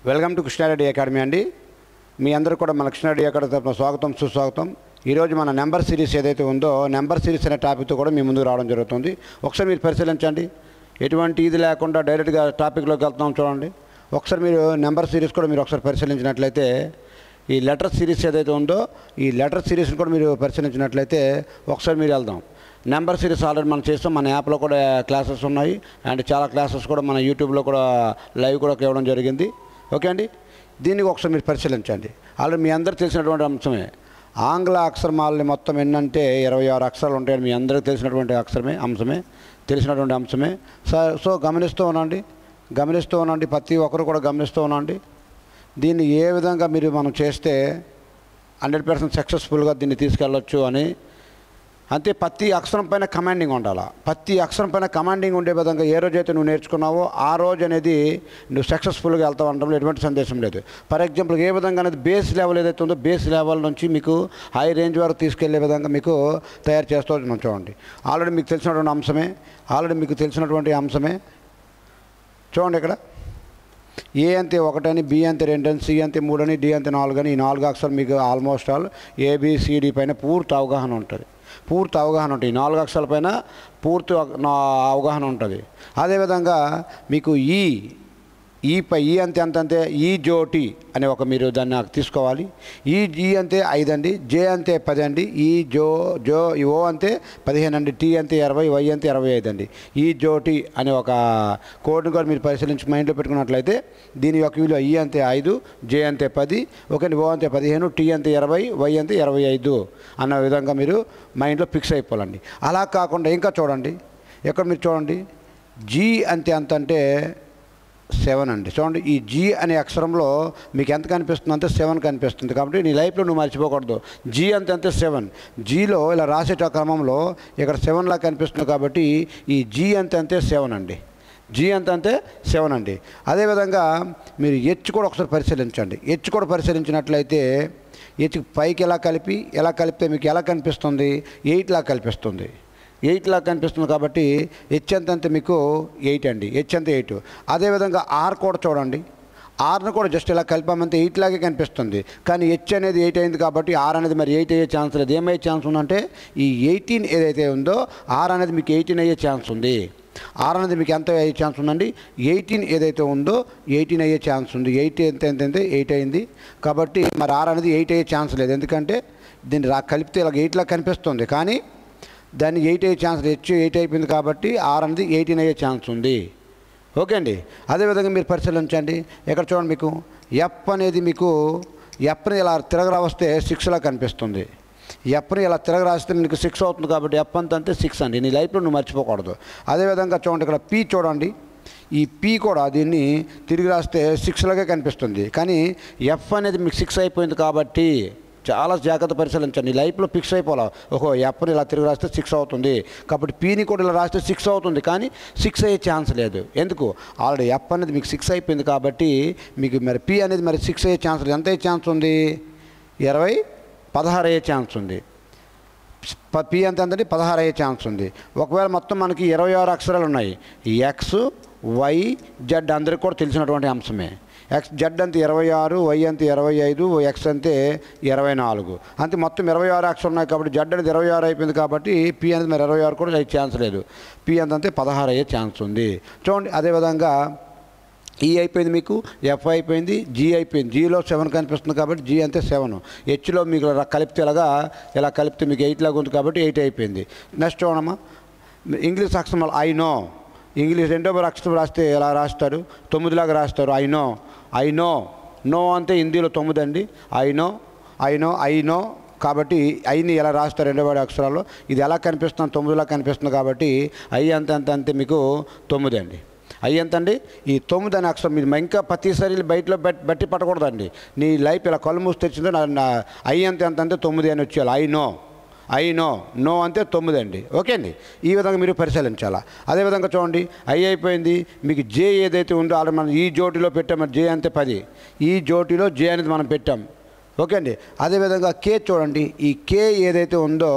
Welcome to Krishna Reddy academy అండి. మీ అందరూ కూడా మన కృష్ణారెడ్డి అకాడమీ తరపున స్వాగతం సుస్వాగతం. ఈరోజు మన నెంబర్ సిరీస్ ఏదైతే ఉందో నెంబర్ సిరీస్ అనే టాపిక్తో కూడా మీ ముందుకు రావడం జరుగుతుంది. ఒకసారి మీరు పరిశీలించండి, ఎటువంటి ఇది లేకుండా డైరెక్ట్గా టాపిక్లోకి వెళ్తున్నాం చూడండి. ఒకసారి మీరు నెంబర్ సిరీస్ కూడా మీరు ఒకసారి పరిశీలించినట్లయితే ఈ లెటర్ సిరీస్ ఏదైతే ఉందో ఈ లెటర్ సిరీస్ని కూడా మీరు పరిశీలించినట్లయితే ఒకసారి మీరు వెళ్దాం. నెంబర్ సిరీస్ ఆల్రెడీ మనం చేస్తాం, మన యాప్లో కూడా క్లాసెస్ ఉన్నాయి అండ్ చాలా క్లాసెస్ కూడా మన యూట్యూబ్లో కూడా లైవ్ కూడా ఇవ్వడం జరిగింది. ఓకే అండి, దీనికి ఒకసారి మీరు పరిశీలించండి. ఆల్రెడీ మీ అందరూ తెలిసినటువంటి అంశమే. ఆంగ్ల అక్షరమాలని మొత్తం ఎన్నంటే 26 అక్షరాలు ఉంటాయని మీ అందరికీ తెలిసినటువంటి తెలిసినటువంటి అంశమే. సో గమనిస్తూ ఉండండి, ప్రతి ఒక్కరు కూడా గమనిస్తూ ఉండండి. దీన్ని ఏ విధంగా మనం చేస్తే 100% సక్సెస్ఫుల్గా దీన్ని తీసుకెళ్ళొచ్చు అని. అంతే, ప్రతి అక్షరం పైన కమాండింగ్ ఉండాలి. ప్రతి అక్షరం పైన కమాండింగ్ ఉండే విధంగా ఏ రోజైతే నువ్వు నేర్చుకున్నావో ఆ రోజు అనేది నువ్వు సక్సెస్ఫుల్గా వెళ్తావు అనడంలో ఎటువంటి సందేశం లేదు. ఫర్ ఎగ్జాంపుల్, ఏ విధంగా అనేది బేస్ లెవెల్ ఏదైతే ఉందో బేస్ లెవెల్ నుంచి మీకు హై రేంజ్ వరకు తీసుకెళ్లే విధంగా మీకు తయారు చేస్తూ చూడండి. ఆల్రెడీ మీకు తెలిసినటువంటి అంశమే చూడండి. ఇక్కడ ఏ అంతే 1 అని, బి అంతే 2 అని, సి అంతే 3 అని, డి అంతే 4 అని. ఈ 4 అక్షరాలు మీకు ఆల్మోస్ట్ ఆల్ ఏబిసిడి పైన పూర్తి అవగాహన ఉంటుంది. ఈ 4 అక్షరాల పైన పూర్తి అవగాహన ఉంటుంది. అదేవిధంగా మీకు ఈ అంతే ఈ జోటి అనే ఒక మీరు దాన్ని తీసుకోవాలి. ఈ అంతే 5 అండి, జే అంతే 10 అండి, ఈ ఓ అంతే 15 అండి, టీ అంతే 20, వై అంతే 25 అండి. ఈ జోటి అనే ఒక కోడ్ని కూడా మీరు పరిశీలించి మైండ్లో పెట్టుకున్నట్లయితే దీని యొక్క విలువ ఈ అంతే 5, జే అంతే 10, ఓకే, ఓ అంతే 15, టీ అంతే 20, వై అంతే 25 అన్న విధంగా మీరు మైండ్లో ఫిక్స్ అయిపోవాలండి. అలా కాకుండా ఇంకా చూడండి, ఇక్కడ మీరు చూడండి, జీ అంతే అంటే 7 అండి. చూడండి, ఈ జీ అనే అక్షరంలో మీకు ఎంత కనిపిస్తుంది అంటే 7 కనిపిస్తుంది. కాబట్టి నీ లైఫ్లో నువ్వు మర్చిపోకూడదు. జీ అంతే 7. జీలో ఇలా రాసేట క్రమంలో ఇక్కడ 7 లా కనిపిస్తుంది. కాబట్టి ఈ జీ అంతే 7 అండి. జీ అంతే 7 అండి. అదేవిధంగా మీరు హెచ్ కూడా ఒకసారి పరిశీలించండి. హెచ్ కూడా పరిశీలించినట్లయితే హెచ్ పైకి ఎలా కలిపితే మీకు ఎలా కనిపిస్తుంది? 8 లా కనిపిస్తుంది. 8 లా కనిపిస్తుంది. కాబట్టి హెచ్ అంతే మీకు 8 అండి. హెచ్ అంతే 8. అదేవిధంగా ఆర్ కూడా చూడండి. ఆర్ను కూడా జస్ట్ ఇలా కలిపామంటే 8 లాగే కనిపిస్తుంది. కానీ హెచ్ అనేది 8 అయింది కాబట్టి ఆర్ అనేది మరి 8 అయ్యే ఛాన్స్ లేదు. ఏమయ్యే ఛాన్స్ ఉందంటే ఈ 18 ఏదైతే ఉందో ఆర్ అనేది మీకు 18 అయ్యే ఛాన్స్ ఉంది. ఆర్ అనేది మీకు ఎంత అయ్యే ఛాన్స్ ఉందండి? 18 ఏదైతే ఉందో 18 అయ్యే ఛాన్స్ ఉంది. 8 ఎంత 8 అయింది. కాబట్టి మరి ఆర్ అనేది 8 అయ్యే ఛాన్స్ లేదు. ఎందుకంటే దీన్ని కలిపితే ఇలా 8 లా కనిపిస్తుంది. కానీ దాన్ని 8 అయ్యే ఛాన్స్, హెచ్ 8 అయిపోయింది కాబట్టి ఆర్ అనేది 18 అయ్యే ఛాన్స్ ఉంది. ఓకే అండి. అదేవిధంగా మీరు పరిశీలించండి. ఇక్కడ చూడండి, మీకు ఎఫ్ అనేది మీకు ఎఫ్ని ఇలా తిరగరాస్తే 6 లా కనిపిస్తుంది. ఎఫ్ని ఇలా తిరగరాస్తే మీకు 6 అవుతుంది. కాబట్టి ఎఫ్ అంతే 6 అండి. నీ లైఫ్లో నువ్వు మర్చిపోకూడదు. అదేవిధంగా చూడండి, ఇక్కడ పీ చూడండి. ఈ పీ కూడా దీన్ని తిరిగి రాస్తే 6 లాగే కనిపిస్తుంది. కానీ ఎఫ్ అనేది మీకు 6 అయిపోయింది. కాబట్టి చాలా జాగ్రత్త పరిశీలించండి. లైఫ్లో ఫిక్స్ అయిపోవాలి. ఎఫ్ని ఇలా తిరిగి రాస్తే 6 అవుతుంది. కాబట్టి పీని కూడా ఇలా రాస్తే 6 అవుతుంది. కానీ 6 అయ్యే ఛాన్స్ లేదు. ఎందుకు? ఆల్రెడీ ఎఫ్ అనేది మీకు 6 అయిపోయింది. కాబట్టి మీకు మరి పీ అనేది మరి 6 అయ్యే ఛాన్స్ లేదు. ఎంత అయ్యే ఛాన్స్ ఉంది? 16 అయ్యే ఛాన్స్ ఉంది. పీ అంతే 16 అయ్యే ఛాన్స్ ఉంది. ఒకవేళ మొత్తం మనకి 26 అక్షరాలు ఉన్నాయి. ఎక్స్, వై, జెడ్ అందరికీ కూడా తెలిసినటువంటి అంశమే. జెడ్ అంతే 26, వై అంతే 25, ఎక్స్ అంతే 24. అంతే మొత్తం 26 అక్షరాలు ఉన్నాయి. కాబట్టి జెడ్ అనేది 26 అయిపోయింది. కాబట్టి పీ అనేది మరి 26 కూడా అయ్యే ఛాన్స్ లేదు. పీ అంతే 16 అయ్యే ఛాన్స్ ఉంది. చూడండి, అదేవిధంగా ఈ అయిపోయింది, మీకు ఎఫ్ అయిపోయింది, జీ అయిపోయింది. జీలో 7 కనిపిస్తుంది కాబట్టి జీ అంతే 7. హెచ్లో మీకు కలిపితే ఇలా కలిపితే మీకు 8 లాగా ఉంది కాబట్టి 8 అయిపోయింది. నెక్స్ట్ చూడమ్మా, ఇంగ్లీష్ అక్షరం ఐ నో. ఇంగ్లీష్ 2వ అక్షరం రాస్తే ఎలా రాస్తారు? 9 లాగా రాస్తారు. ఐ నో అంటే హిందీలో 9 అండి. ఐ నో కాబట్టి ఐని ఎలా రాస్తారు? 2వ అక్షరాల్లో ఇది ఎలా కనిపిస్తుంది? 9 లాగా కనిపిస్తుంది. కాబట్టి ఐ అంతే మీకు 9 అండి. ఐ ఎంతండి? ఈ 9 అనే అక్షరం మీరు ఇంకా ప్రతిసారి బయటలో బట్టి పట్టకూడదండి. నీ లైఫ్ ఇలా కళ్ళు మూసి తెచ్చిందో ఐ అంతే 9 అని వచ్చేయాలి. ఐ నో అంటే 9 అండి. ఓకే అండి. ఈ విధంగా మీరు పరిశీలించాలా. అదేవిధంగా చూడండి, ఐ అయిపోయింది. మీకు జే ఏదైతే ఉందో ఆల్రెడీ మనం ఈ జోటిలో పెట్టాము. జే అంతే 10. ఈ జోటిలో జే అనేది మనం పెట్టాం. ఓకే అండి. అదేవిధంగా కే చూడండి. ఈ కే ఏదైతే ఉందో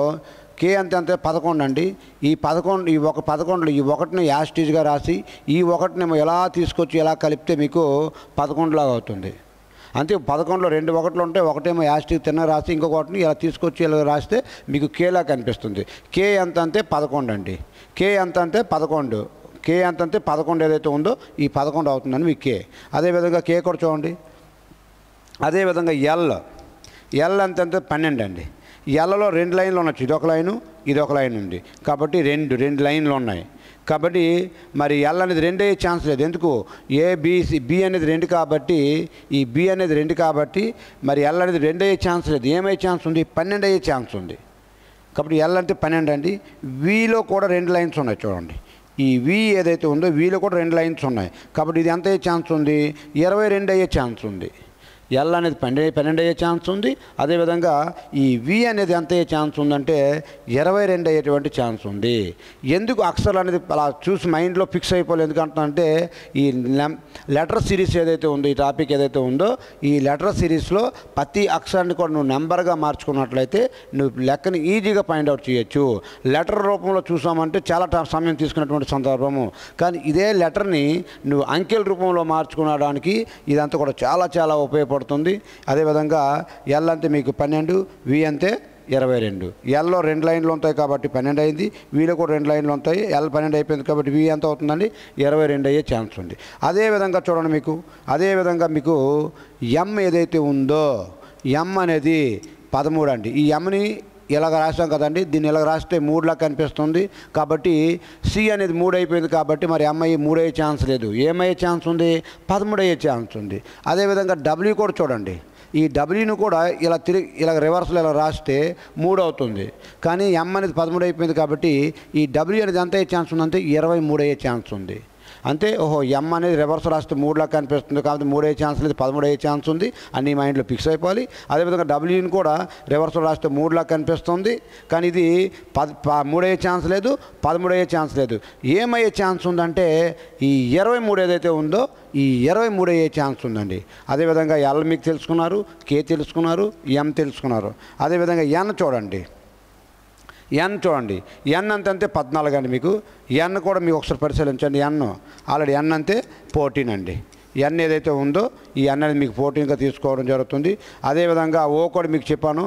కే అంతే 11 అండి. ఈ 11లో ఈ 1ని యాస్టీజ్గా రాసి ఈ 1నేమో ఎలా తీసుకొచ్చి ఎలా కలిపితే మీకు 11 లాగా అవుతుంది. అంతే 11లో 2 1లు ఉంటాయి. ఒకటేమో యాస్టీజ్ తిన్న రాసి ఇంకొకటిని ఇలా తీసుకొచ్చి ఇలా రాస్తే మీకు కేలా కనిపిస్తుంది. కే అంతే 11 అండి. కే అంతే 11. కే అంతే 11 ఏదైతే ఉందో ఈ 11 అవుతుందని మీకు కే. అదేవిధంగా కే కూడా చూడండి. అదేవిధంగా ఎల్ అంతే 12 అండి. ఎల్లలో 2 లైన్లు ఉండొచ్చు. ఇదొక లైను ఇదొక లైన్ ఉంది కాబట్టి రెండు లైన్లు ఉన్నాయి. కాబట్టి మరి ఎల్ అనేది 2 అయ్యే ఛాన్స్ లేదు. ఎందుకు ఏబిసి బి అనేది 2 కాబట్టి ఈ బి అనేది 2 కాబట్టి మరి ఎల్ అనేది 2 అయ్యే ఛాన్స్ లేదు. ఏమయ్యే ఛాన్స్ ఉంది? 12 అయ్యే ఛాన్స్ ఉంది. కాబట్టి ఎల్ అంటే 12 అండి. విలో కూడా 2 లైన్స్ ఉన్నాయి చూడండి. ఈ వి ఏదైతే ఉందో విలో కూడా 2 లైన్స్ ఉన్నాయి కాబట్టి ఇది ఎంత అయ్యే ఛాన్స్ ఉంది? 22 అయ్యే ఛాన్స్ ఉంది. ఎల్ అనేది 12 అయ్యే ఛాన్స్ ఉంది. అదేవిధంగా ఈ వి అనేది ఎంత అయ్యే ఛాన్స్ ఉందంటే 22 అయ్యేటువంటి ఛాన్స్ ఉంది. ఎందుకు అక్షరాలు అనేది అలా చూసి మైండ్లో ఫిక్స్ అయిపోలేదు ఎందుకంటే ఈ లెటర్ సిరీస్ ఏదైతే ఉందో ఈ టాపిక్ ఏదైతే ఉందో ఈ లెటర్ సిరీస్లో ప్రతి అక్షరాన్ని కూడా నువ్వు నెంబర్గా మార్చుకున్నట్లయితే నువ్వు లెక్కని ఈజీగా ఫైండ్ అవుట్ చేయొచ్చు. లెటర్ రూపంలో చూసామంటే చాలా సమయం తీసుకున్నటువంటి సందర్భము. కానీ ఇదే లెటర్ని నువ్వు అంకెల రూపంలో మార్చుకోవడానికి ఇదంతా కూడా చాలా ఉపయోగపడుతుంది. అదేవిధంగా ఎల్ అంటే మీకు 12, వి అంటే 22. ఎల్లో 2 లైన్లు ఉంటాయి కాబట్టి 12 అయింది. వీలో కూడా 2 లైన్లు ఉంటాయి. ఎల్ 12 అయిపోయింది కాబట్టి వి ఎంత అవుతుందండి? 22 అయ్యే ఛాన్స్ ఉంది. అదేవిధంగా చూడండి మీకు ఎం ఏదైతే ఉందో ఎం అనేది 13 అండి. ఈ ఎంని ఇలాగ రాసాం కదండి. దీన్ని ఇలాగ రాస్తే 3లా కనిపిస్తుంది కాబట్టి సి అనేది 3 అయిపోయింది కాబట్టి మరి ఎంఐ 3 అయ్యే ఛాన్స్ లేదు. ఏమయ్యే ఛాన్స్ ఉంది? 13 అయ్యే ఛాన్స్ ఉంది. అదేవిధంగా డబ్ల్యూ కూడా చూడండి. ఈ డబ్ల్యూని కూడా ఇలా రివర్స్లో ఇలా రాస్తే 3 అవుతుంది. కానీ ఎం అనేది 13 అయిపోయింది కాబట్టి ఈ డబ్ల్యూ అనేది ఎంత అయ్యే ఛాన్స్ ఉందంటే 23 అయ్యే ఛాన్స్ ఉంది. అంతే ఎం అనేది రివర్స్ రాస్తే 3లా కనిపిస్తుంది కాబట్టి 3 అయ్యే ఛాన్స్ లేదు, 13 అయ్యే ఛాన్స్ ఉంది. అన్ని మైండ్లో ఫిక్స్ అయిపోవాలి. అదేవిధంగా డబ్ల్యూని కూడా రివర్స్లో రాస్తే 3లా కనిపిస్తుంది కానీ ఇది 3 అయ్యే ఛాన్స్ లేదు, 13 అయ్యే ఛాన్స్ లేదు. ఏమయ్యే ఛాన్స్ ఉందంటే ఈ 23 ఏదైతే ఉందో ఈ 23 అయ్యే ఛాన్స్ ఉందండి. అదేవిధంగా ఎల్ మీకు తెలుసుకున్నారు, కే తెలుసుకున్నారు, ఎం తెలుసుకున్నారు. అదేవిధంగా ఎన్ చూడండి. ఎన్ అంతే 14 అండి. మీకు ఎన్ కూడా మీకు ఒకసారి పరిశీలించండి. ఆల్రెడీ ఎన్ అంతే 14 అండి. ఎన్ ఏదైతే ఉందో ఈ ఎన్ అనేది మీకు 14గా తీసుకోవడం జరుగుతుంది. అదేవిధంగా ఓ కూడా మీకు చెప్పాను.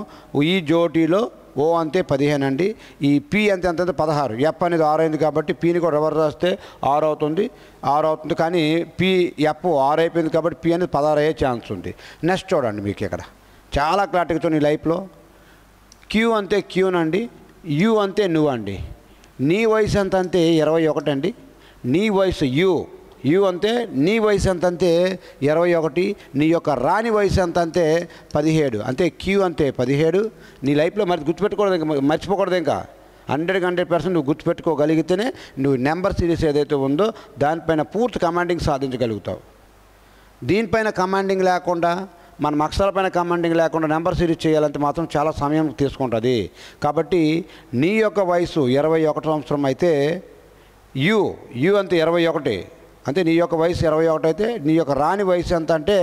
ఈ జోటీలో ఓ అంతే 15 అండి. ఈ పి అంతే 16. ఎఫ్ అనేది 6 అయింది కాబట్టి పీని కూడా రివర్స్ రాస్తే 6 అవుతుంది. కానీ ఎఫ్ 6 అయిపోయింది కాబట్టి పి అనేది 16 అయ్యే ఛాన్స్ ఉంది. నెక్స్ట్ చూడండి మీకు ఇక్కడ చాలా క్లారిటీగా నీ లైఫ్లో క్యూ అంతే క్యూనండి. యు అంతే నువ్వు అండి. నీ వయసు ఎంత అంతే 21 అండి. నీ వయసు యు అంతే నీ వయసు ఎంత అంతే 21. నీ యొక్క రాణి వయసు ఎంత అంతే 17. అంతే క్యూ అంతే 17. నీ లైఫ్లో మరి మర్చిపోకూడదు ఇంకా 100% నువ్వు గుర్తుపెట్టుకోగలిగితేనే నువ్వు నెంబర్ సిరీస్ ఏదైతే ఉందో దానిపైన పూర్తి కమాండింగ్ సాధించగలుగుతావు. దీనిపైన కమాండింగ్ లేకుండా మనం అక్షరాలపైన కమాండింగ్ లేకుండా నెంబర్ సిరీస్ చేయాలంటే మాత్రం చాలా సమయం తీసుకుంటుంది. కాబట్టి నీ యొక్క వయసు 21 సంవత్సరం అయితే యు అంతే 21. అంటే నీ యొక్క వయసు 21 అయితే నీ యొక్క రాణి వయసు ఎంత అంటే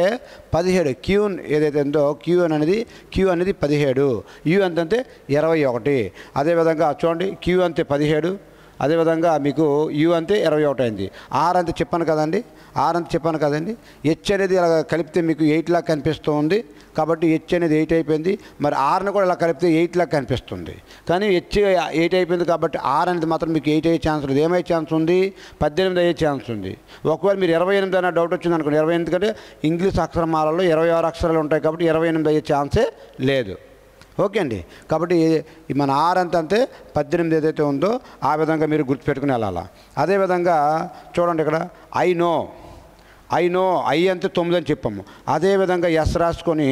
17. క్యూ ఏదైతే ఉందో క్యూ అనేది 17. యు అంతే 21. అదేవిధంగా చూడండి క్యూ అంతే 17. అదేవిధంగా మీకు యు అంతే 21 అయింది. ఆర్ అంతే చెప్పాను కదండి. హెచ్ అనేది ఇలా కలిపితే మీకు 8లా కనిపిస్తూ ఉంది కాబట్టి హెచ్ అనేది 8 అయిపోయింది. మరి ఆర్ని కూడా ఇలా కలిపితే 8లా కనిపిస్తుంది. కానీ హెచ్ 8 అయిపోయింది కాబట్టి ఆర్ అనేది మాత్రం మీకు 8 అయ్యే ఛాన్స్ లేదు. ఏమయ్యే ఛాన్స్ ఉంది? 18 అయ్యే ఛాన్స్ ఉంది. ఒకవేళ మీరు 28 అయినా డౌట్ వచ్చింది అనుకోండి. 28 కంటే ఇంగ్లీష్ అక్షరమాలలో 26 అక్షరాలు ఉంటాయి కాబట్టి 28 అయ్యే ఛాన్సే లేదు. ఓకే అండి. కాబట్టి మన ఆర్ అంతే 18 ఏదైతే ఉందో ఆ విధంగా మీరు గుర్తుపెట్టుకుని వెళ్ళాలా. అదేవిధంగా చూడండి ఇక్కడ ఐ నో ఐ అంతే 9 అని చెప్పాము. అదేవిధంగా ఎస్ రాసుకొని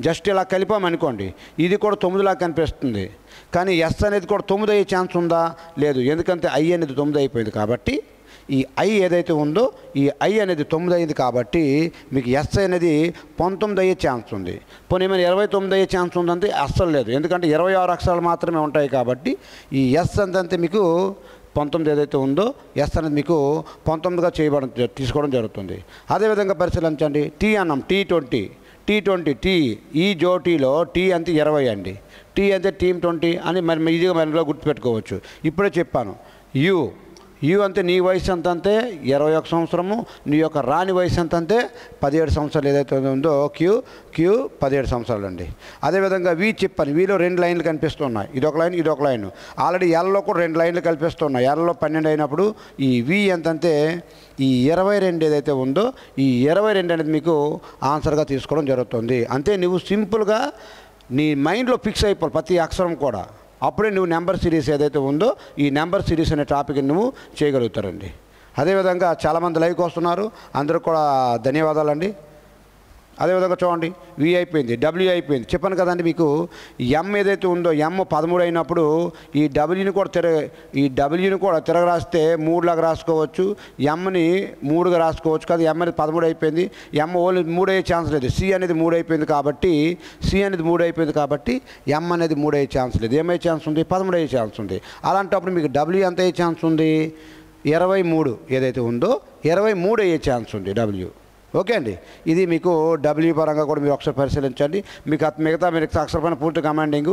జస్ట్ ఇలా కలిపామనుకోండి ఇది కూడా 9లా కనిపిస్తుంది. కానీ ఎస్ అనేది కూడా 9 అయ్యే ఛాన్స్ ఉందా? లేదు. ఎందుకంటే ఐ అనేది 9 అయిపోయింది కాబట్టి ఈ ఐ ఏదైతే ఉందో ఈ ఐ అనేది 9 అయింది కాబట్టి మీకు ఎస్ అనేది 19 అయ్యే ఛాన్స్ ఉంది. పోనీ ఏమైనా 29 అయ్యే ఛాన్స్ ఉందంటే అస్సలు లేదు. ఎందుకంటే 26 అక్షరాలు మాత్రమే ఉంటాయి కాబట్టి ఈ ఎస్ అంతే మీకు 19 ఏదైతే ఉందో ఎస్ అనేది మీకు 19గా తీసుకోవడం జరుగుతుంది. అదేవిధంగా పరిశీలించండి. టీ అన్నాం T20 T20 టీ ఈ జోటీలో టీ అంటే 20 అండి. టీ అంటే టీమ్ 20 అని మరి ఈజీగా మనలో గుర్తుపెట్టుకోవచ్చు. ఇప్పుడే చెప్పాను. యు అంటే నీ వయసు ఎంత అంటే 21 సంవత్సరము, నీ యొక్క రాణి వయసు ఎంత అంటే 17 సంవత్సరాలు ఏదైతే ఉందో క్యూ 17 సంవత్సరాలు అండి. అదేవిధంగా వి చెప్పాను. వీలో 2 లైన్లు కనిపిస్తున్నాయి. ఇదొక లైన్, ఇదొక లైన్. ఆల్రెడీ ఎల్లో కూడా 2 లైన్లు కనిపిస్తున్నాయి. ఎల్లో 12 అయినప్పుడు ఈ వి ఎంతంటే ఈ 22 ఏదైతే ఉందో ఈ 22 అనేది మీకు ఆన్సర్గా తీసుకోవడం జరుగుతుంది. అంతే, నువ్వు సింపుల్గా నీ మైండ్లో ఫిక్స్ అయిపోవాలి ప్రతి అక్షరం కూడా. అప్పుడే నువ్వు నెంబర్ సిరీస్ ఏదైతే ఉందో ఈ నెంబర్ సిరీస్ అనే టాపిక్ని నువ్వు చేయగలుగుతారండి. అదేవిధంగా చాలామంది లైవ్కి వస్తున్నారు, అందరూ కూడా ధన్యవాదాలండి. అదేవిధంగా చూడండి, వి అయిపోయింది, డబ్ల్యూ అయిపోయింది. చెప్పాను కదండి మీకు. ఎం ఏదైతే ఉందో ఎం 13 అయినప్పుడు ఈ డబ్ల్యూని కూడా తిరగ రాస్తే 3లాగా రాసుకోవచ్చు, ఎంని 3గా రాసుకోవచ్చు. కదా ఎం అనేది 13 అయిపోయింది. ఎం ఓన్లీ 3 అయ్యే ఛాన్స్ లేదు. సి అనేది 3 అయిపోయింది కాబట్టి ఎం అనేది 3 అయ్యే ఛాన్స్ లేదు. ఏమయ్యే ఛాన్స్ ఉంది? 13 అయ్యే ఛాన్స్ ఉంది. అలాంటప్పుడు మీకు డబ్ల్యూ ఎంత అయ్యే ఛాన్స్ ఉంది? 23 ఏదైతే ఉందో 23 అయ్యే ఛాన్స్ ఉంది డబ్ల్యూ. ఓకే అండి, ఇది మీకు డబ్ల్యూ పరంగా కూడా మీరు ఒకసారి పరిశీలించండి. మీకు మిగతా అక్షర పైన పూర్తి కమాండింగ్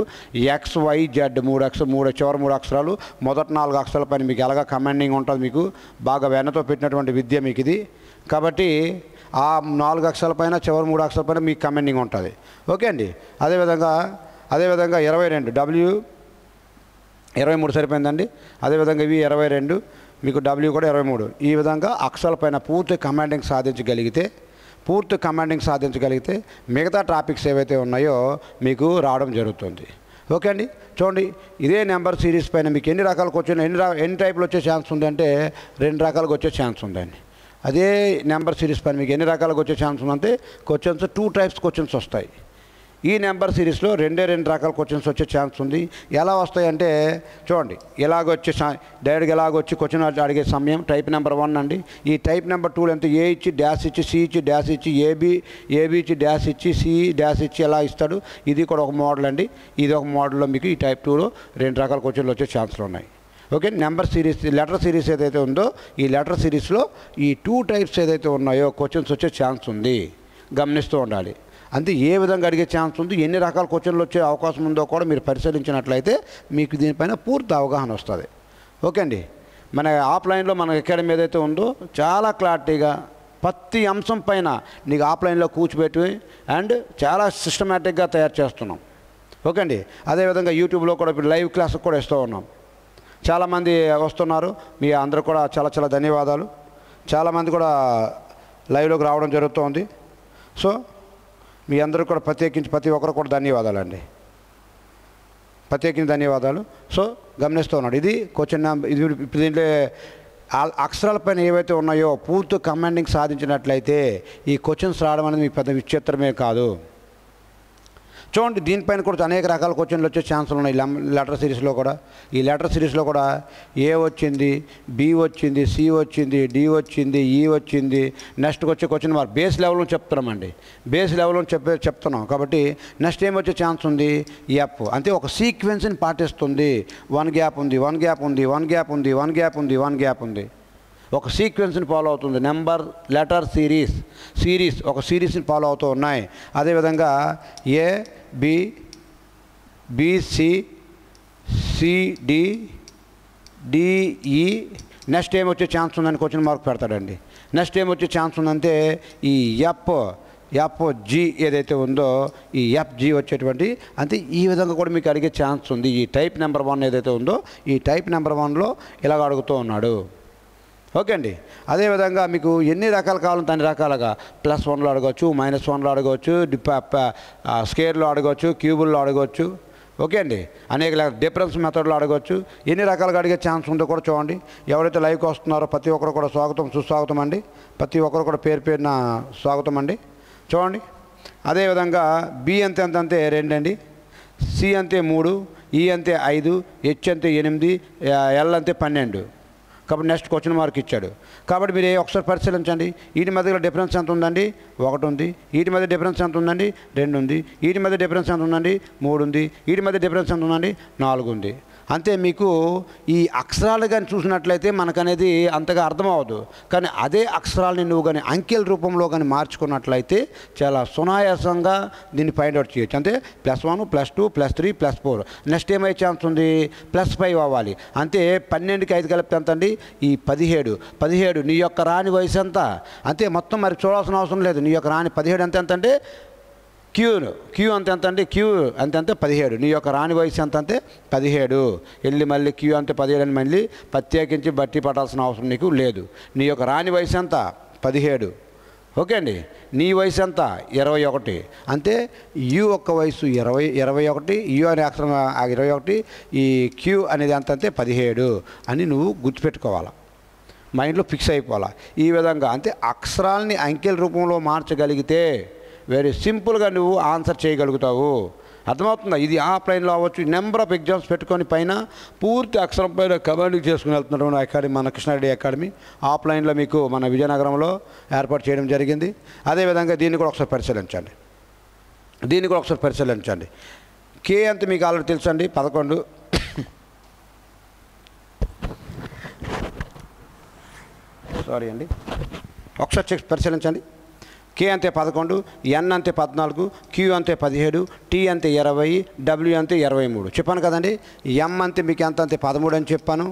XYZ 3 చివరి 3 అక్షరాలు, మొదటి 4 అక్షరాల పైన మీకు ఎలాగా కమాండింగ్ ఉంటుంది. మీకు బాగా వెన్నతో పెట్టినటువంటి విద్య మీకు ఇది. కాబట్టి ఆ 4 అక్షరాల పైన చివరి 3 అక్షరాల పైన మీకు కమాండింగ్ ఉంటుంది. ఓకే అండి. అదేవిధంగా 22 డబ్ల్యూ 23 సరిపోయిందండి. అదేవిధంగా ఇవి 22, మీకు డబ్ల్యూ కూడా 23. ఈ విధంగా అక్షరాలపైన పూర్తి కమాండింగ్ సాధించగలిగితే మిగతా టాపిక్స్ ఏవైతే ఉన్నాయో మీకు రావడం జరుగుతుంది. ఓకే అండి. చూడండి, ఇదే నెంబర్ సిరీస్ పైన మీకు ఎన్ని రకాల క్వశ్చన్ ఎన్ని టైపులు వచ్చే ఛాన్స్ ఉందంటే 2 రకాలుగా వచ్చే ఛాన్స్ ఉందండి. అదే నెంబర్ సిరీస్ పైన మీకు ఎన్ని రకాలుగా వచ్చే ఛాన్స్ ఉందంటే క్వశ్చన్స్ 2 టైప్స్ క్వశ్చన్స్ వస్తాయి. ఈ నెంబర్ సిరీస్లో 2 రకాల క్వశ్చన్స్ వచ్చే ఛాన్స్ ఉంది. ఎలా వస్తాయంటే చూడండి, ఎలాగొచ్చే డైరెక్ట్గా ఎలాగొచ్చి క్వశ్చన్ అడిగే సమయం టైప్ నెంబర్ 1 అండి. ఈ టైప్ నెంబర్ 2 ఎంత ఏ ఇచ్చి డాష్ ఇచ్చి సి ఇచ్చి డాష్ ఇచ్చి ఏబి ఇచ్చి డాష్ ఇచ్చి సి డాష్ ఇచ్చి ఎలా ఇస్తాడు. ఇది కూడా ఒక మోడల్ అండి. ఇది ఒక మోడల్లో మీకు ఈ టైప్ 2లో 2 రకాల క్వశ్చన్లు వచ్చే ఛాన్స్లు ఉన్నాయి. Okay, number series letter series ఏదైతే ఉందో ఈ లెటర్ సిరీస్లో ఈ 2 టైప్స్ ఏదైతే ఉన్నాయో క్వశ్చన్స్ వచ్చే ఛాన్స్ ఉంది. గమనిస్తూ ఉండాలి. అంతే, ఏ విధంగా అడిగే ఛాన్స్ ఉంది, ఎన్ని రకాల క్వశ్చన్లు వచ్చే అవకాశం ఉందో కూడా మీరు పరిశీలించినట్లయితే మీకు దీనిపైన పూర్తి అవగాహన వస్తుంది. ఓకే అండి. మన ఆఫ్లైన్లో మన అకాడమీ ఏదైతే ఉందో చాలా క్లారిటీగా ప్రతి అంశం పైన నీకు ఆఫ్లైన్లో కూర్చోబెట్టి అండ్ చాలా సిస్టమేటిక్గా తయారు చేస్తున్నాం. ఓకే అండి. అదేవిధంగా యూట్యూబ్లో కూడా ఇప్పుడు లైవ్ క్లాసుకు కూడా ఇస్తూ ఉన్నాం. చాలామంది వస్తున్నారు. మీ అందరూ కూడా చాలా ధన్యవాదాలు. చాలామంది కూడా లైవ్లోకి రావడం జరుగుతోంది. సో మీ అందరూ కూడా ప్రతి ఒక్కరు కూడా ధన్యవాదాలండి. ప్రత్యేకించి ధన్యవాదాలు. సో గమనిస్తూ ఉన్నాడు, ఇది క్వశ్చన్ ఇది ఇప్పుడు దీంట్లో అక్షరాలపైన ఏవైతే ఉన్నాయో పూర్తి కమాండింగ్ సాధించినట్లయితే ఈ క్వశ్చన్స్ రావడం అనేది మీకు పెద్ద విచిత్రమే కాదు. చూడండి, దీనిపైన కూడా అనేక రకాల క్వశ్చన్లు వచ్చే ఛాన్సులు ఉన్నాయి. లెటర్ సిరీస్లో కూడా ఈ లెటర్ సిరీస్లో కూడా ఏ వచ్చింది, బి వచ్చింది, సి వచ్చింది, డి వచ్చింది, ఈ వచ్చింది. నెక్స్ట్కి వచ్చే క్వశ్చన్ మార్క్ బేస్ లెవెల్లో చెప్తున్నామండి. బేస్ లెవెల్లో చెప్తున్నాం కాబట్టి నెక్స్ట్ ఏం వచ్చే ఛాన్స్ ఉంది? ఎఫ్. అంతే, ఒక సీక్వెన్స్ని పాటిస్తుంది. 1 గ్యాప్ ఉంది, 1 గ్యాప్ ఉంది, 1 గ్యాప్ ఉంది, 1 గ్యాప్ ఉంది, 1 గ్యాప్ ఉంది. ఒక సీక్వెన్స్ని ఫాలో అవుతుంది. నెంబర్ లెటర్ సిరీస్ ఒక సిరీస్ని ఫాలో అవుతూ ఉన్నాయి. అదేవిధంగా A B B C C D D E next ఏం వచ్చే ఛాన్స్ ఉందని క్వశ్చన్ మార్క్ పెడతాడండి. నెక్స్ట్ ఏం వచ్చే ఛాన్స్ ఉందంటే ఈ ఎఫ్జి ఏదైతే ఉందో ఈ ఎఫ్జి వచ్చేటువంటి అంతే. ఈ విధంగా కూడా మీకు అడిగే ఛాన్స్ ఉంది. ఈ టైప్ నెంబర్ 1 ఏదైతే ఉందో ఈ టైప్ నెంబర్ 1లో ఇలాగ అడుగుతూ ఉన్నాడు. ఓకే అండి. అదేవిధంగా మీకు ఎన్ని రకాలు కావాలంటే అన్ని రకాలుగా +1లో అడగవచ్చు, -1లో అడగవచ్చు, స్కేర్లో అడగవచ్చు, క్యూబుల్లో అడగవచ్చు. ఓకే అండి. అనేక డిఫరెన్స్ మెథడ్లో అడగవచ్చు. ఎన్ని రకాలుగా అడిగే ఛాన్స్ ఉందో కూడా చూడండి. ఎవరైతే లైవ్కి వస్తున్నారో ప్రతి ఒక్కరు కూడా సుస్వాగతం అండి. ప్రతి ఒక్కరు కూడా పేరున స్వాగతం అండి. చూడండి, అదేవిధంగా బి అంతే 2 అండి, సి అంతే 3, ఈ అంతే 5, హెచ్ అంతే 8, ఎల్ అంతే 12. కాబట్టి నెక్స్ట్ క్వశ్చన్ మార్క్ ఇచ్చాడు. కాబట్టి మీరు ఒకసారి పరిశీలించండి. వీటి మధ్య డిఫరెన్స్ ఎంత ఉందండి? 1 ఉంది. వీటి మధ్య డిఫరెన్స్ ఎంత ఉందండి? 2 ఉంది. వీటి మధ్య డిఫరెన్స్ ఎంత ఉందండి? 3 ఉంది. వీటి మధ్య డిఫరెన్స్ ఎంత ఉందండి? 4 ఉంది. అంతే. మీకు ఈ అక్షరాలు కానీ చూసినట్లయితే మనకనేది అంతగా అర్థం అవ్వదు. కానీ అదే అక్షరాలని నువ్వు కానీ అంకెల రూపంలో కానీ మార్చుకున్నట్లయితే చాలా సునాయాసంగా దీన్ని ఫైండ్ అవుట్ చేయొచ్చు. అంటే +1 +2 +3 +4 నెక్స్ట్ ఏమయ్యే ఛాన్స్ ఉంది? +5 అవ్వాలి. అంతే. 12కి 5 కలిపితే ఎంత అండి? ఈ 17 నీ యొక్క రాని వయసు ఎంత? అంతే. మొత్తం మరి చూడాల్సిన అవసరం లేదు. నీ యొక్క రాని 17 ఎంత అంటే క్యూ అంత ఎంత అంటే క్యూ అంతే 17. నీ యొక్క రాని వయసు ఎంత అంటే 17. వెళ్ళి మళ్ళీ క్యూ అంతే 17 అని మళ్ళీ ప్రత్యేకించి బట్టి పట్టాల్సిన అవసరం నీకు లేదు. నీ యొక్క రాని వయసు ఎంత? 17. ఓకే అండి. నీ వయసు ఎంత? 21. అంతే. యు యొక్క వయసు 21. యు అనే అక్షరం 21. ఈ క్యూ అనేది ఎంత అంటే 17 అని నువ్వు గుర్తుపెట్టుకోవాలి. మైండ్లో ఫిక్స్ అయిపోవాలి ఈ విధంగా. అంతే. అక్షరాలని అంకెల రూపంలో మార్చగలిగితే వెరీ సింపుల్గా నువ్వు ఆన్సర్ చేయగలుగుతావు. అర్థమవుతుందా? ఇది ఆఫ్లైన్లో అవ్వచ్చు. నెంబర్ ఆఫ్ ఎగ్జామ్స్ పెట్టుకొని పైన పూర్తి అక్షరం పైన కమాండింగ్ చేసుకుని వెళ్తున్నారు మన అకాడమీ, మన కృష్ణారెడ్డి అకాడమీ. ఆఫ్లైన్లో మీకు మన విజయనగరంలో ఏర్పాటు చేయడం జరిగింది. అదేవిధంగా దీన్ని కూడా ఒకసారి పరిశీలించండి. కే అంత మీకు ఆల్రెడీ తెలుసండి, 11. సారీ అండి, ఒకసారి పరిశీలించండి. కే అంతే 11, ఎన్ అంతే 14, క్యూ అంతే 17, టీ అంతే 20, డబ్ల్యూ అంతే 23. చెప్పాను కదండి. ఎం అంతే మీకు ఎంత అంతే 13 అని చెప్పాను.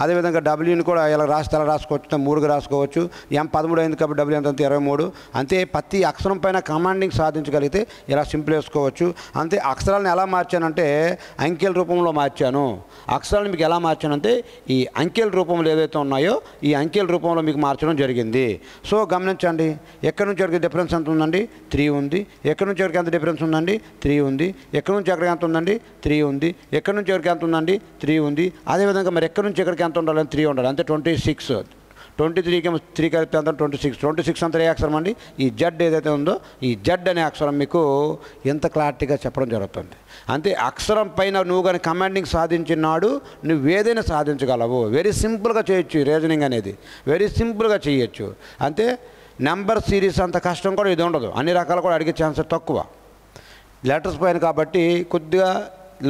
అదేవిధంగా డబ్ల్యూని కూడా ఇలా రాసుకోవచ్చు, 3గా రాసుకోవచ్చు. ఎం 13 అయింది కాబట్టి డబ్ల్యూ ఎంత 23. అంతే. ప్రతి అక్షరం పైన కమాండింగ్ సాధించగలిగితే ఇలా సింపుల్ వేసుకోవచ్చు. అంతే. అక్షరాలను ఎలా మార్చానంటే అంకెల రూపంలో మార్చాను. అక్షరాలను మీకు ఎలా మార్చానంటే ఈ అంకెల రూపంలో ఏదైతే ఉన్నాయో ఈ అంకెల రూపంలో మీకు మార్చడం జరిగింది. సో గమనించండి. ఎక్కడి నుంచి వరకు డిఫరెన్స్ ఎంత ఉందండి? 3 ఉంది. ఎక్కడి నుంచి వరకు ఎంత డిఫరెన్స్ ఉందండి? 3 ఉంది. ఎక్కడి నుంచి ఎక్కడికి ఎంత ఉందండి? 3 ఉంది. ఎక్కడి నుంచి వరకు ఎంత ఉందండి? 3 ఉంది. అదేవిధంగా మరి ఎక్కడి నుంచి ఎక్కడికి ఎంత ఉండాలని? 3 ఉండాలి. అంతే. 26. 23కి 3 కలిపితే అంతా 26 అంతా ఏ అక్షరం అండి? ఈ జడ్ ఏదైతే ఉందో ఈ జడ్ అనే అక్షరం మీకు ఎంత క్లారిటీగా చెప్పడం జరుగుతుంది. అంతే. అక్షరం పైన నువ్వు కానీ కమాండింగ్ సాధించినాడు నువ్వు ఏదైనా సాధించగలవు. వెరీ సింపుల్గా చేయొచ్చు. రీజనింగ్ అనేది వెరీ సింపుల్గా చేయొచ్చు. అంతే. నెంబర్ సిరీస్ అంత కష్టం కూడా ఇది ఉండదు. అన్ని రకాలు కూడా అడిగే ఛాన్స్ తక్కువ. లెటర్స్ పైన కాబట్టి కొద్దిగా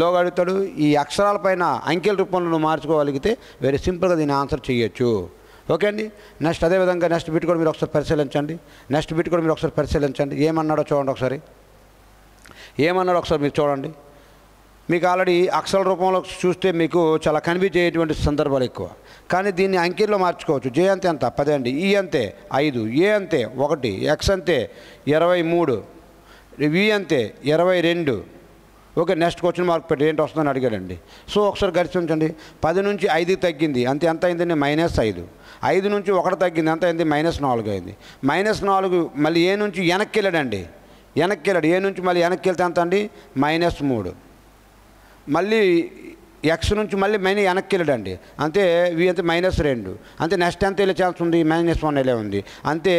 లోగా అడుగుతాడు. ఈ అక్షరాల పైన అంకెల రూపంలో నువ్వు మార్చుకోగలిగితే వెరీ సింపుల్గా దీన్ని ఆన్సర్ చేయొచ్చు. ఓకే అండి. నెక్స్ట్ అదేవిధంగా నెక్స్ట్ బిట్ కూడా మీరు ఒకసారి పరిశీలించండి. ఏమన్నాడో చూడండి ఒకసారి. మీరు చూడండి. మీకు ఆల్రెడీ అక్షరాల రూపంలో చూస్తే మీకు చాలా కన్ఫ్యూజ్ అయ్యేటువంటి సందర్భాలు ఎక్కువ. కానీ దీన్ని అంకెల్లో మార్చుకోవచ్చు. జే అంతే ఎంత 10 అండి. ఈ అంతే 5, ఏ అంతే 1, ఎక్స్ అంతే 23, వి అంతే 22. ఓకే. నెక్స్ట్ క్వశ్చన్ మార్క్ పెట్టి ఏంటి వస్తుందని అడిగాడండి. సో ఒకసారి గరిచించండి. 10 నుంచి 5కి తగ్గింది. అంతే. ఎంత అయిందండి? -5. 5 నుంచి 1 తగ్గింది. ఎంత అయింది? -4 అయింది. -4 మళ్ళీ ఏ నుంచి వెనక్కి వెళ్ళాడండి. ఏ నుంచి మళ్ళీ వెనక్కి వెళ్తే ఎంత అండి? -3. మళ్ళీ ఎక్స్ నుంచి మళ్ళీ వెనక్కి వెళ్ళాడండి. అంతే. వి అంతే -2. అంతే. నెక్స్ట్ ఎంత వెళ్ళే ఛాన్స్ ఉంది? -1 వెళ్ళే ఉంది. అంతే.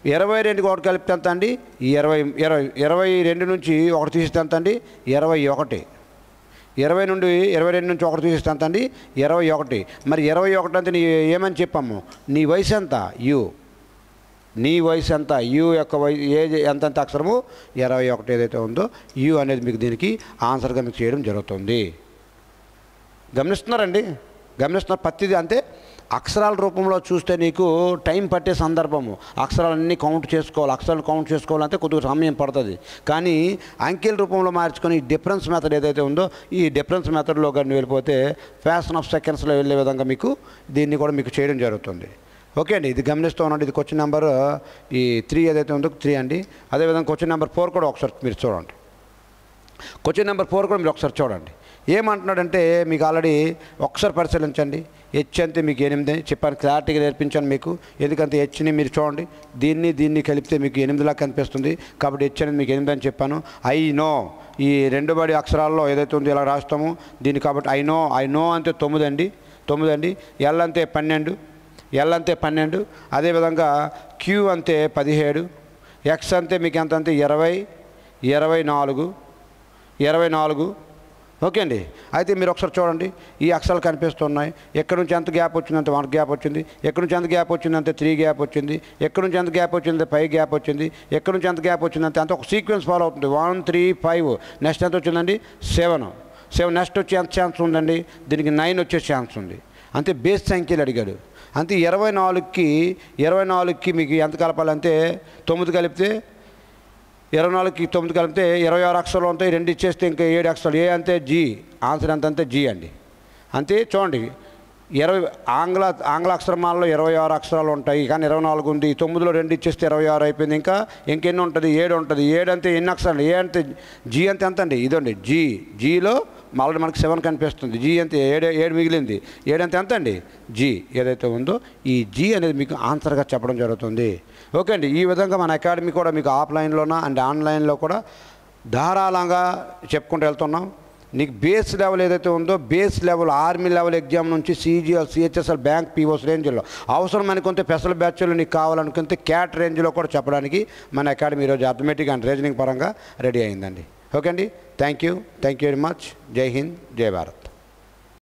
22కి 1 కలిపితే ఎంత అండి? 22 నుంచి 1 తీస్తే ఎంత అండి? 21. 22 నుంచి 1 తీస్తే ఎంత అండి? 21. మరి 21 అంటే ఏమని చెప్పాము? నీ వయసు ఎంత? యు యొక్క ఏజ్ ఎంత అక్షరము? 21 ఏదైతే ఉందో యు అనేది మీకు దీనికి ఆన్సర్గా మీకు చేయడం జరుగుతుంది. గమనిస్తున్నారు ప్రతిదీ. అంతే. అక్షరాల రూపంలో చూస్తే నీకు టైం పట్టే సందర్భము. అక్షరాలన్నీ కౌంట్ చేసుకోవాలంటే కొద్దిగా సమయం పడుతుంది. కానీ అంకెల రూపంలో మార్చుకొని డిఫరెన్స్ మెథడ్ ఏదైతే ఉందో ఈ డిఫరెన్స్ మెథడ్లో కానీ వెళ్ళిపోతే ఫ్యాషన్ ఆఫ్ సెకండ్స్లో వెళ్ళే విధంగా మీకు దీన్ని కూడా మీకు చేయడం జరుగుతుంది. ఓకే అండి. ఇది గమనిస్తూ ఉండండి. ఇది క్వశ్చన్ నెంబర్ ఈ 3 ఏదైతే ఉందో 3 అండి. అదేవిధంగా క్వశ్చన్ నెంబర్ 4 కూడా ఒకసారి మీరు చూడండి. ఏమంటున్నాడంటే మీకు ఆల్రెడీ ఒకసారి పరిశీలించండి. హెచ్ అంతే మీకు 8 చెప్పాను. క్లారిటీగా నేర్పించాను మీకు. ఎందుకంటే హెచ్ని మీరు చూడండి. దీన్ని కలిపితే మీకు 8లా కనిపిస్తుంది. కాబట్టి హెచ్ అనేది మీకు 8 అని చెప్పాను. ఐ నో ఈ 2 బడి అక్షరాల్లో ఏదైతే ఉందో ఇలా రాస్తాము దీన్ని. కాబట్టి ఐ నో అంటే 9 అండి. ఎల్ అంతే 12. అదేవిధంగా క్యూ అంతే 17. ఎక్స్ అంతే మీకు ఎంత అంతే 20, 24. ఓకే అండి. అయితే మీరు ఒకసారి చూడండి, ఈ అక్షరాలు కనిపిస్తున్నాయి. ఎక్కడి నుంచి ఎంత గ్యాప్ వచ్చిందంటే 1 గ్యాప్ వచ్చింది, ఎక్కడి నుంచి ఎంత గ్యాప్ వచ్చిందంటే 3 గ్యాప్ వచ్చింది, ఎక్కడి నుంచి ఎంత గ్యాప్ వచ్చిందంటే 5 గ్యాప్ వచ్చింది, ఎక్కడి నుంచి ఎంత గ్యాప్ వచ్చిందంటే అంత ఒక సీక్వెన్స్ ఫాలో అవుతుంది. 1 3 5 నెక్స్ట్ ఎంత వచ్చిందండి 7 నెక్స్ట్ వచ్చే ఎంత ఛాన్స్ ఉందండి, దీనికి 9 వచ్చే ఛాన్స్ ఉంది. అంతే బేస్ సంఖ్యలు అడిగాడు. అంతే 24కి మీకు ఎంత కలపాలంటే 9 కలిపితే 24కి 9 కలిపితే 26 అక్షరాలు ఉంటాయి. 2 ఇచ్చేస్తే ఇంకా 7 అక్షరాలు. ఏ అంతే జీ, ఆన్సర్ ఎంత అంటే జీ అండి. అంతే చూడండి, ఆంగ్ల అక్షరమాలలో 26 అక్షరాలు ఉంటాయి, కానీ 24 ఉంది. 9లో 2 ఇచ్చేస్తే 26 అయిపోయింది. ఇంకెన్ని ఉంటుంది, 7 ఉంటుంది. 7 అంటే ఎన్ని అక్షరాలు, ఏ అంటే జీ అంటే ఎంత అండి, ఇదండి జీ. జీలో మళ్ళీ మనకి 7 కనిపిస్తుంది. జీ అంటే 7 మిగిలింది. 7 అంటే ఎంత అండి జీ. ఏదైతే ఉందో ఈ జీ అనేది మీకు ఆన్సర్గా చెప్పడం జరుగుతుంది. ఓకే అండి. ఈ విధంగా మన అకాడమీ కూడా మీకు ఆఫ్లైన్లోనా అండ్ ఆన్లైన్లో కూడా ధారాళంగా చెప్పుకుంటూ వెళ్తున్నాం. నీకు బేస్ లెవెల్ ఏదైతే ఉందో, base level army level exam నుంచి సిజిఎల్, సిహెచ్ఎస్ఎల్, బ్యాంక్, పీఓస్ రేంజ్లో అవసరం అనుకుంటే స్పెషల్ బ్యాచ్లు నీకు కావాలనుకుంటే క్యాట్ రేంజ్లో కూడా చెప్పడానికి మన అకాడమీ ఈరోజు అథమెటిక్ అండ్ రీజనింగ్ పరంగా రెడీ అయిందండి. ఓకే అండి. Thank you very much. జై హింద్, జై భారత్.